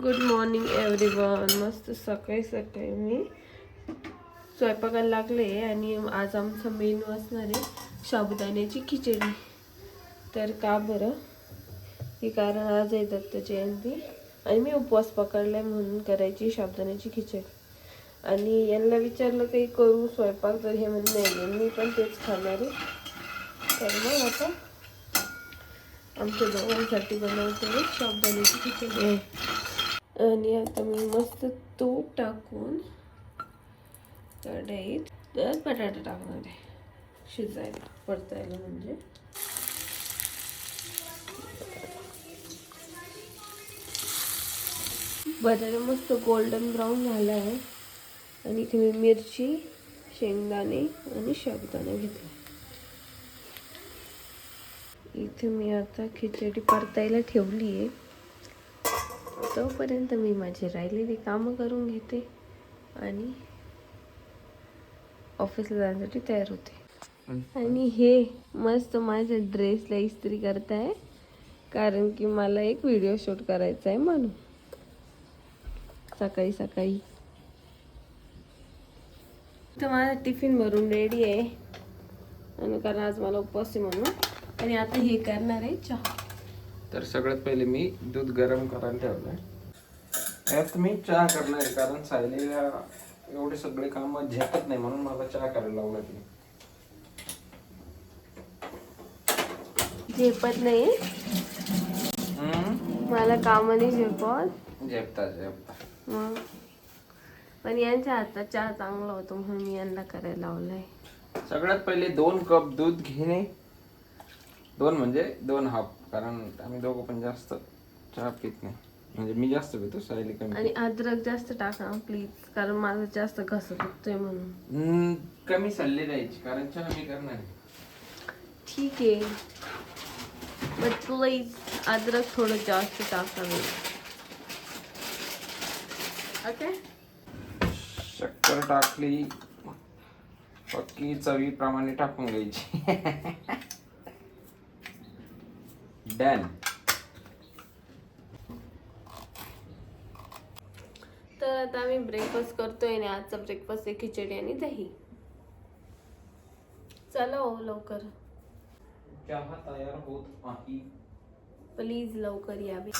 Good morning everyone. मस्त सकाळी सकाळी मी स्वयंपाकाला लागले आणि आज आमचा मेनू असणार आहे साबुदाण्याची खिचडी. तर का बरं, हे कारण आज आहे दत्त जयंती आणि मी उपवास पकडलाय म्हणून करायची साबुदाण्याची खिचडी. आणि यांना विचारलं काही करू स्वयंपाक, तर हे म्हणणं नाही मी पण तेच खाणार आहे. तर मग आता आमच्या दोघांसाठी बनवते साबुदाण्याची खिचडी. आणि आता मी मस्त तूप टाकून कढईत बटाटा टाकणार आहे शिजायला, परतायला. म्हणजे बटाटा मस्त गोल्डन ब्राऊन झाला आहे. आणि इथे मी मिरची, शेंगदाणे आणि साबुदाणा घेतला. इथे मी आता खिचडी परतायला ठेवली आहे. तोपर्यंत मी माझी राहिलेली कामं करून घेते आणि ऑफिसला जाण्यासाठी तयार होते. आणि हे मस्त माझ्या ड्रेसला इस्त्री करताय कारण की मला एक व्हिडिओ शूट करायचा आहे म्हणून. सकाळी सकाळी तर माझा टिफिन भरून रेडी आहे आणि कारण आज मला उपवास आहे म्हणून. आणि आता हे करणार आहे चहा. तर सगळ्यात पहिले मी दूध गरम करायला ठेवलंय. यात मी चहा करणार आहे कारण सायलीला एवढे सगळे काम झेपत नाही म्हणून मला चहा करायला लावला. झेपत नाही मला कामाने झेपत झेपता मग. पण यांच्या हातात चहा चांगला होतो म्हणून मी यांना करायला लावलाय. सगळ्यात पहिले 2 कप दूध घेणे. 2 म्हणजे 2 हाफ, कारण आम्ही दोघं पण जास्त चहा पित नाही. म्हणजे मी जास्त पितो, सायली कमी. आणि अद्रक जास्त टाका प्लीज, कारण माझं जास्त घसा दुखतोय म्हणून. कमी सल्ले द्यायची कारण चहा मी करणार आहे. ठीक आहे, बट प्लीज अद्रक थोडं जास्त टाकावे. ओके. शक्कर टाकली, पक्की चवीप्रमाणे टाकून घ्यायची. डन. तर आता आम्ही ब्रेकफास्ट करतोय आणि आजचा ब्रेकफास्ट आहे खिचडी आणि दही. चला हो लवकर, चहा तयार होत आहे. प्लीज लवकर यावे.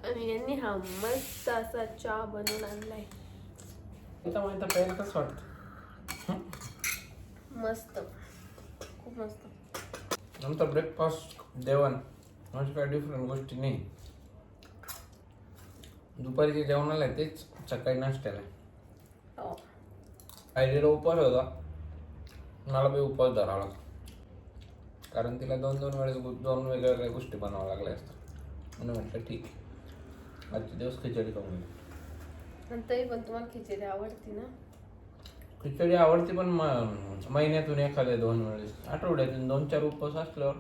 आणि यांनी हा मस्त असा चहा बनवून आणलाय. माहिती पहिलं कसं वाटतं? मस्त, खूप मस्त. नंतर ब्रेकफास्ट जेवण म्हणजे काय डिफरंट गोष्टी नाही. दुपारीच्या जेवणाला तेच सकाळी नाश्त्याला. आयडीला उपवास होता, मला बी उपवास धरावा लागला कारण तिला 2-2 वेळेस 2 वेगवेगळ्या गोष्टी बनावं लागल्या असतात. म्हणून म्हटलं ठीक आहे, आजचे दिवस खिचडी खाऊन घेऊ. तरी पण तुम्हाला खिचडी आवडती ना? खिचडी आवडते पण महिन्यातून एखाद्या 2 वेळेस, आठवड्यातून 2-4 उपवास असल्यावर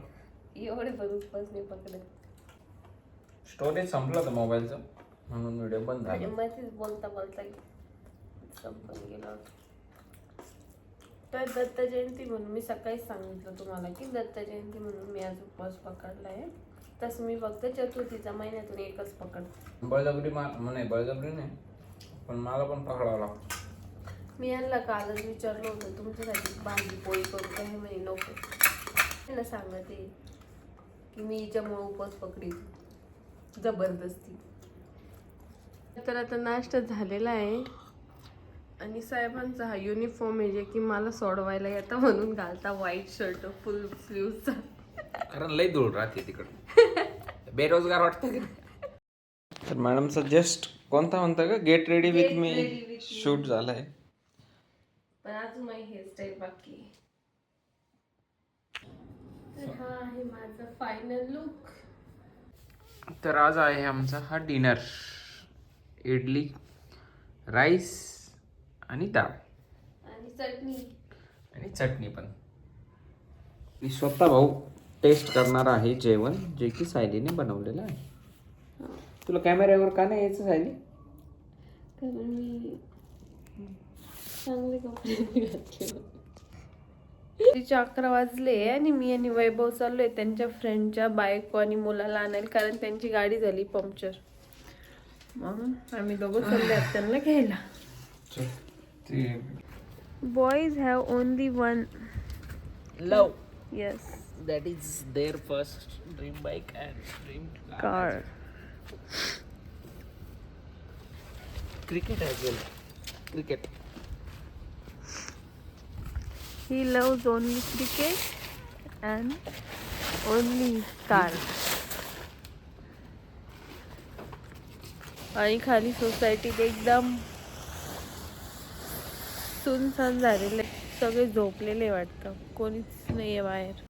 एवढे पण उपवास नाही पकडत. स्टोरेज संपलं होतं मोबाईलचं म्हणून व्हिडिओ बंद झाला. मध्येच बोलता बोलता संपून गेला होता. तर दत्त जयंती म्हणून मी सकाळीच सांगितलं तुम्हाला की दत्त जयंती म्हणून मी आज उपवास पकडला आहे. तसं मी फक्त चतुर्थीचा महिन्यातून एकच पकडते. बळजबरी म्हणे, बळजबरी नाही पण मला पण पकडावं लागतं. मी यांना कालच विचारलं होतं तुमच्यासाठी भाजी पोळी करू का, हे म्हणे नको. त्यांना सांगते की मी हिच्यामुळे उपवास पकडी जबरदस्ती. तर आता नाश्ता झालेला आहे आणि साहेबांचा हा युनिफॉर्म आहे जे की मला सोडवायला येतं म्हणून घालता व्हाईट शर्ट फुल स्लीव्हचा. कारण लई धूळ राहते तिकडे. बेरोजगार वाटतं का? तर मॅडमचा जस्ट कोणता म्हणता का get ready with me shoot झालाय. पण अजून माझी हेअरस्टाईल बाकी आहे. तर हा आहे माझा फायनल लुक. तर आज आहे आमचा हा डिनर. इडली, राईस आणि डाळ आणि चटणी पण. मी स्वतः भाऊ टेस्ट करणार आहे जेवण जे की सायलीने बनवलेलं आहे. तुला कॅमेऱ्यावर का नाही यायचं सायली? कारण मी चांगले कपडे घातले. 11 वाजले आणि मी आणि वैभव चाललोय त्यांच्या फ्रेंडच्या बायको आणि मुलाला आणायला कारण त्यांची गाडी झाली पंक्चर. म्हणून आम्ही दोघं चालले आहेत त्यांना घ्यायला. Boys have only one love. Yes That is their first dream bike and dream car. Cricket as well. Cricket. He loves only cricket and only car. आणि खाली सोसायटीत एकदम सुनसान झालेले, सगळे झोपलेले वाटतं, कोणीच नाहीये बाहेर.